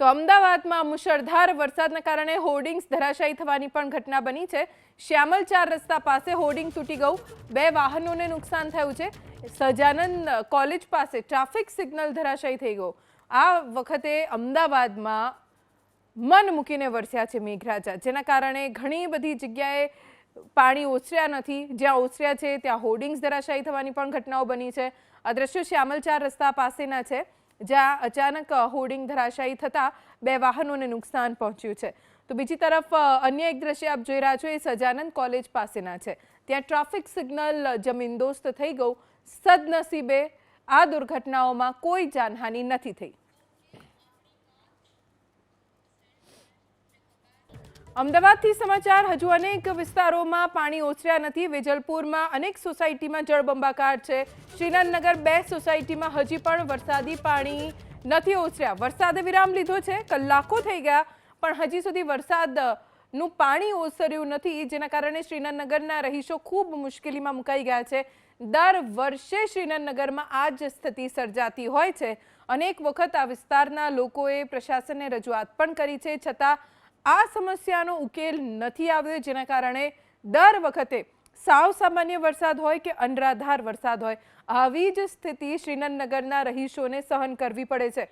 તો અમદાવાદમાં મુશળધાર વરસાદના કારણે હોર્ડિંગ્સ ધરાશાયી થવાની પણ ઘટના બની છે। શ્યામલ 4 રસ્તા પાસે હોર્ડિંગ તૂટી ગયું, 2 વાહનોને નુકસાન થયું છે। સજાનંદ કોલેજ પાસે ટ્રાફિક સિગ્નલ ધરાશાયી થઈ ગયો। આ વખતે અમદાવાદમાં મન મૂકીને વરસ્યા છે મેઘરાજા, જેના કારણે ઘણી બધી જગ્યાએ પાણી ઓસર્યા નથી, જ્યાં ઓસર્યા છે ત્યાં હોર્ડિંગ્સ ધરાશાયી થવાની પણ ઘટનાઓ બની છે। આ દ્રશ્યો શ્યામલ 4 રસ્તા પાસેના છે, જ્યાં અચાનક હોર્ડિંગ ધરાશાયી થતા 2 વાહનોને નુકસાન પહોંચ્યું છે। તો બીજી તરફ અન્ય એક દ્રશ્ય આપ જોઈ રહ્યા છો એ સજાનંદ કોલેજ પાસેના છે, ત્યાં ટ્રાફિક સિગ્નલ જમીનદોસ્ત થઈ ગયું। સદનસીબે આ દુર્ઘટનાઓમાં કોઈ જાનહાનિ નથી થઈ। અમદાવાદથી સમાચાર। હજુ અનેક વિસ્તારોમાં પાણી ઓસર્યા નથી। વેજલપુરમાં અનેક સોસાયટીમાં જળબંબાકાર છે। શ્રીનગર 2 સોસાયટીમાં હજી પણ વરસાદી પાણી નથી ઓસર્યા। વરસાદે વિરામ લીધો છે, કલાકો થઈ ગયા પણ હજી સુધી વરસાદનું પાણી ઓસર્યું નથી, જેના કારણે શ્રીનગરના રહીશો ખૂબ મુશ્કેલીમાં મુકાઈ ગયા છે। દર વર્ષે શ્રીનગરમાં આ જ સ્થિતિ સર્જાતી હોય છે। અનેક વખત આ વિસ્તારના લોકોએ પ્રશાસનને રજૂઆત પણ કરી છે, છતાં આ સમસ્યાનો ઉકેલ નથી આવ્યો, જેના કારણે દર વખતે સાવ સામાન્ય વરસાદ હોય કે અનરાધાર વરસાદ હોય, આવી જ સ્થિતિ શ્રીનગરના રહીશોને સહન કરવી પડે છે।